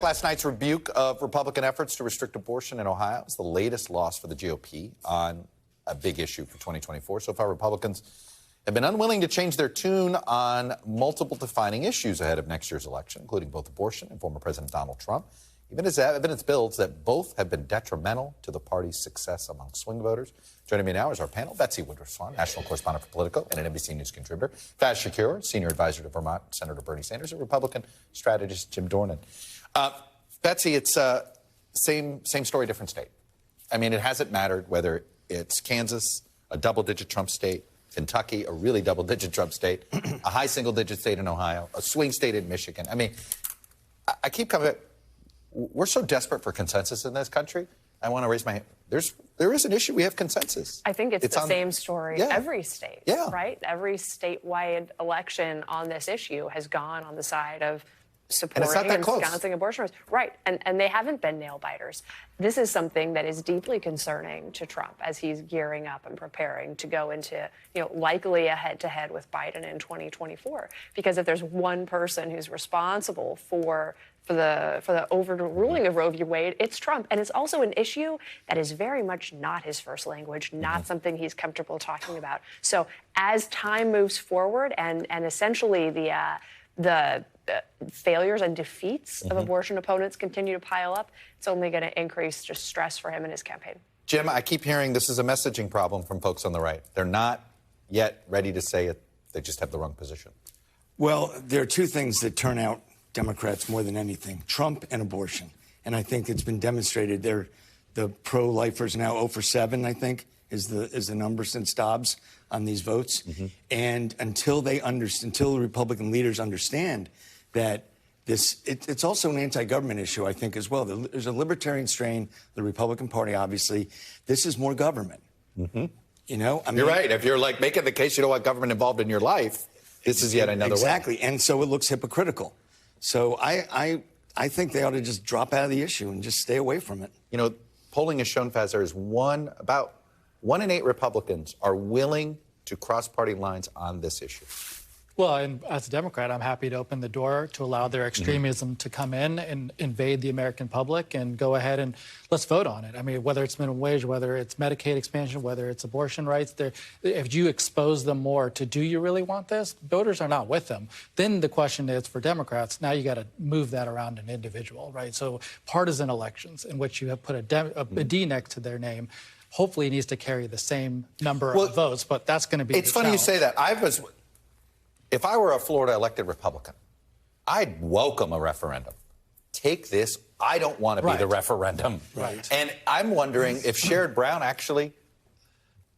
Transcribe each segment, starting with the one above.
Last night's rebuke of Republican efforts to restrict abortion in Ohio is the latest loss for the GOP on a big issue for 2024. So far, Republicans have been unwilling to change their tune on multiple defining issues ahead of next year's election, including both abortion and former President Donald Trump, even as evidence builds that both have been detrimental to the party's success among swing voters. Joining me now is our panel, Betsy Woodruff Swan, national correspondent for Politico and an NBC News contributor, Faiz Sahkir, senior advisor to Vermont Senator Bernie Sanders, and Republican strategist Jim Dornan. Betsy, it's same story, different state. I mean, it hasn't mattered whether it's Kansas, a double-digit Trump state, Kentucky, a really double-digit Trump state, a high single-digit state in Ohio, a swing state in Michigan. I mean, I keep coming. We're so desperate for consensus in this country. I want to raise my hand. There is an issue. We have consensus. I think it's the same story every state, right? Every statewide election on this issue has gone on the side of supporting and ensconcing abortion rights. Right, and they haven't been nail-biters. This is something that is deeply concerning to Trump as he's gearing up and preparing to go into, likely a head-to-head with Biden in 2024. Because if there's one person who's responsible for the overruling of Roe v. Wade, it's Trump. And it's also an issue that is very much not his first language, not something he's comfortable talking about. So as time moves forward and essentially the failures and defeats of abortion opponents continue to pile up, it's only going to increase just stress for him in his campaign. Jim, I keep hearing this is a messaging problem from folks on the right. They're not yet ready to say it. They just have the wrong position. Well, there are two things that turn out Democrats more than anything: Trump and abortion. And I think it's been demonstrated. The pro-lifers now 0 for 7, I think, is the number since Dobbs on these votes. And until the Republican leaders understand that it's also an anti-government issue, I think, as well. There's a libertarian strain, the Republican Party, obviously. This is more government. You're right. If you're like making the case you don't want government involved in your life, this is yet another way. Exactly. And so it looks hypocritical. So I think they ought to just drop out of the issue and just stay away from it. Polling has shown, Faiz, there is about 1 in 8 Republicans are willing to cross party lines on this issue. Well, and as a Democrat, I'm happy to open the door to allow their extremism to come in and invade the American public and go ahead and let's vote on it. I mean, whether it's minimum wage, whether it's Medicaid expansion, whether it's abortion rights, if you expose them more to do you really want this, voters are not with them. Then the question is for Democrats, now you got to move that around an individual, right? So partisan elections in which you have put a D next to their name, hopefully needs to carry the same number of votes, but that's going to be It's funny you say that. If I were a Florida elected Republican, I'd welcome a referendum. Take this. I don't want to be the referendum. Right. And I'm wondering if Sherrod Brown actually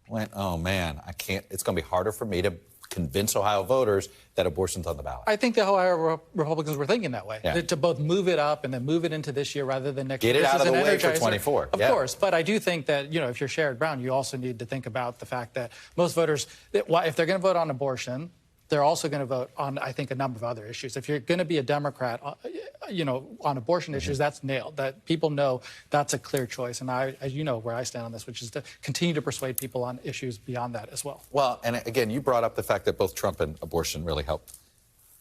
went, oh, man, I can't. It's going to be harder for me to convince Ohio voters that abortion's on the ballot. I think the Ohio Republicans were thinking that way, to both move it up and then move it into this year rather than next year. Get it out of the way for 24. Of course, but I do think that, if you're Sherrod Brown, you also need to think about the fact that most voters, if they're going to vote on abortion, they're also going to vote on, I think, a number of other issues. If you're going to be a Democrat, on abortion issues, that's nailed. That people know that's a clear choice. And as you know where I stand on this, which is to continue to persuade people on issues beyond that as well. Well, and again, you brought up the fact that both Trump and abortion really help.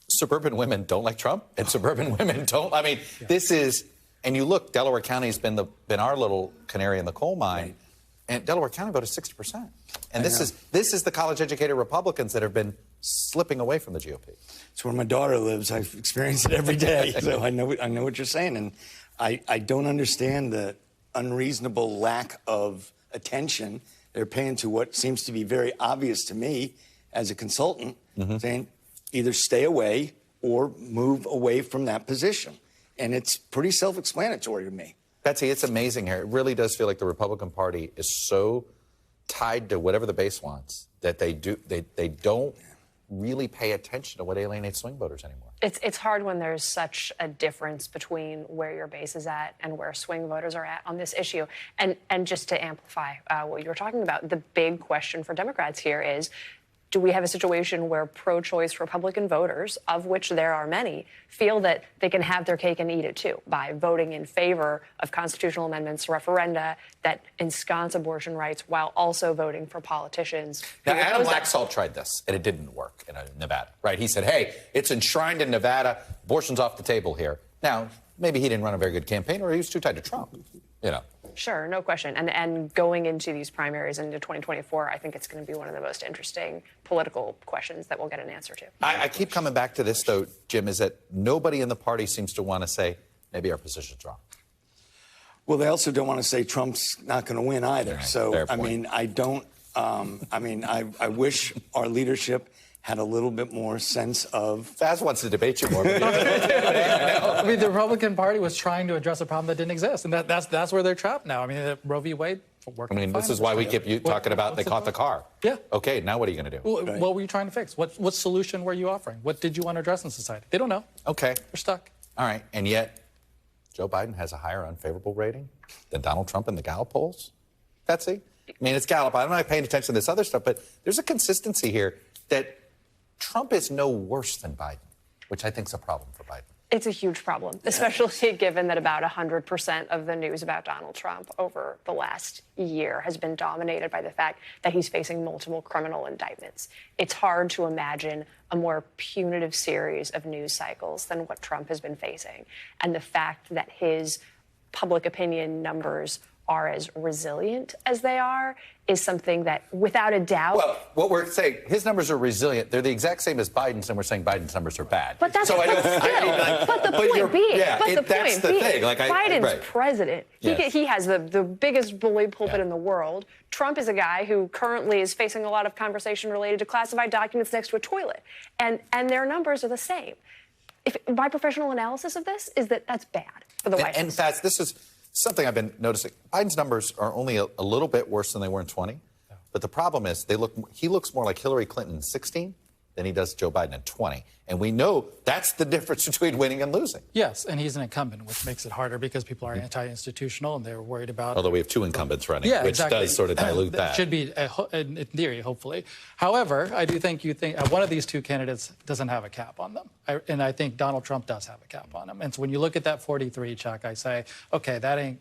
Suburban women don't like Trump, and suburban women don't. I mean, this is, and you look, Delaware County has been our little canary in the coal mine, and Delaware County voted 60%. And this is the college-educated Republicans that have been slipping away from the GOP. It's where my daughter lives. I've experienced it every day, so I know what you're saying. And I don't understand the unreasonable lack of attention they're paying to what seems to be very obvious to me as a consultant, saying either stay away or move away from that position. And it's pretty self-explanatory to me. Betsy, it's amazing here. It really does feel like the Republican Party is so tied to whatever the base wants that they don't really pay attention to what alienates swing voters anymore. It's hard when there's such a difference between where your base is at and where swing voters are at on this issue. And just to amplify what you were talking about, the big question for Democrats here is, do we have a situation where pro-choice Republican voters, of which there are many, feel that they can have their cake and eat it too by voting in favor of constitutional amendments, referenda that ensconce abortion rights while also voting for politicians? Now, Adam Laxalt tried this, and it didn't work in Nevada, right? He said, hey, it's enshrined in Nevada. Abortion's off the table here. Now, maybe he didn't run a very good campaign, or he was too tied to Trump, you know. Sure, no question. And going into these primaries into 2024, I think it's going to be one of the most interesting political questions that we'll get an answer to. I keep coming back to this, though, Jim, is that nobody in the party seems to want to say, maybe our position's wrong. Well, they also don't want to say Trump's not going to win either. Right, so, I mean, I don't, I wish our leadership had a little bit more sense of... Faiz wants to debate you more. I mean, the Republican Party was trying to address a problem that didn't exist, and that's where they're trapped now. I mean, Roe v. Wade worked. I mean, this is why we keep talking about they caught the car. Yeah. Okay, now what are you going to do? Well, what were you trying to fix? What solution were you offering? What did you want to address in society? They don't know. Okay. They're stuck. All right, and yet Joe Biden has a higher unfavorable rating than Donald Trump in the Gallup polls. Betsy? I mean, it's Gallup. I'm not paying attention to this other stuff, but there's a consistency here that Trump is no worse than Biden, which I think is a problem for Biden. It's a huge problem, especially given that about 100% of the news about Donald Trump over the last year has been dominated by the fact that he's facing multiple criminal indictments. It's hard to imagine a more punitive series of news cycles than what Trump has been facing. And the fact that his public opinion numbers are as resilient as they are is something that, without a doubt... Well, what we're saying, his numbers are resilient. They're the exact same as Biden's, and we're saying Biden's numbers are bad. But that's so but the point being, that's the thing. Like, Biden's right. president. Yes. He has the biggest bully pulpit in the world. Trump is a guy who currently is facing a lot of conversation related to classified documents next to a toilet. And their numbers are the same. My professional analysis of this is that that's bad for the White House. And Faiz, this is something I've been noticing. Biden's numbers are only a little bit worse than they were in 20. But the problem is he looks more like Hillary Clinton in 16 than he does Joe Biden in 20. And we know that's the difference between winning and losing. Yes, and he's an incumbent, which makes it harder because people are anti-institutional and they're worried about... Although we have two incumbents running, which exactly. does sort of dilute that. Should be, in theory, hopefully. However, I do think one of these two candidates doesn't have a cap on them. And I think Donald Trump does have a cap on him. And so when you look at that 43, Chuck, I say, okay, that ain't...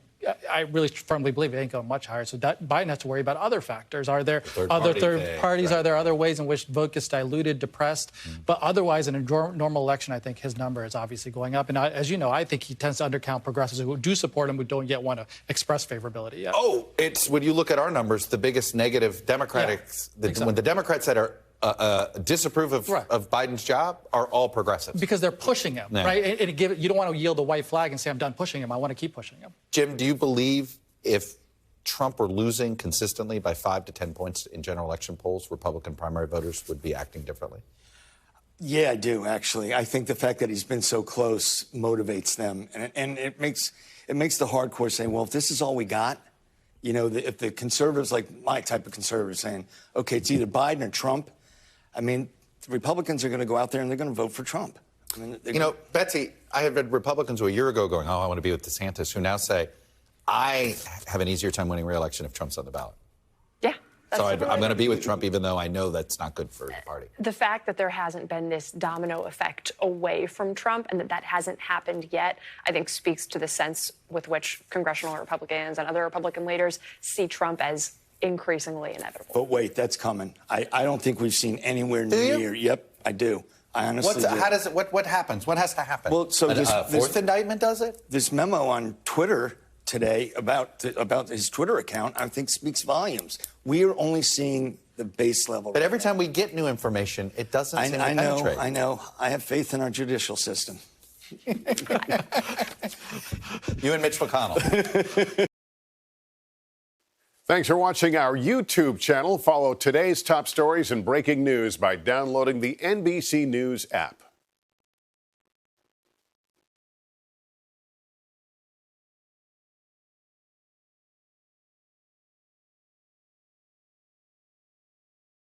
I really firmly believe it ain't going much higher. So Biden has to worry about other factors. Are there other third parties? Right. Are there other ways in which vote gets diluted, depressed? But otherwise, in a normal election, I think his number is obviously going up. And as you know, I think he tends to undercount progressives who do support him, who don't yet want to express favorability yet. Oh, it's when you look at our numbers, the biggest negative Democratic, exactly. When the Democrats that are disapprove of Biden's job are all progressives. Because they're pushing him, right? And you don't want to yield the white flag and say, I'm done pushing him. I want to keep pushing him. Jim, do you believe if Trump were losing consistently by 5 to 10 points in general election polls, Republican primary voters would be acting differently? Yeah, I do, actually. I think the fact that he's been so close motivates them. And it makes the hardcore say, well, if this is all we got, you know, if the conservatives, like my type of conservatives, saying, okay, it's either Biden or Trump, I mean, the Republicans are going to go out there and they're going to vote for Trump. I mean, you know, Betsy, I had read Republicans who a year ago going, oh, I want to be with DeSantis, who now say, I have an easier time winning re-election if Trump's on the ballot. Yeah. So I'm going to be with Trump, even though I know that's not good for the party. The fact that there hasn't been this domino effect away from Trump and that hasn't happened yet, I think speaks to the sense with which congressional Republicans and other Republican leaders see Trump as increasingly inevitable. But wait, that's coming. I don't think we've seen anywhere near. Yep, I do. I honestly do. How does it? What happens? What has to happen? Well, so this fourth indictment does it? This memo on Twitter today about his Twitter account, I think, speaks volumes. We are only seeing the base level. But every time we get new information, it doesn't seem to penetrate. I know. I have faith in our judicial system. You and Mitch McConnell. Thanks for watching our YouTube channel. Follow today's top stories and breaking news by downloading the NBC News app.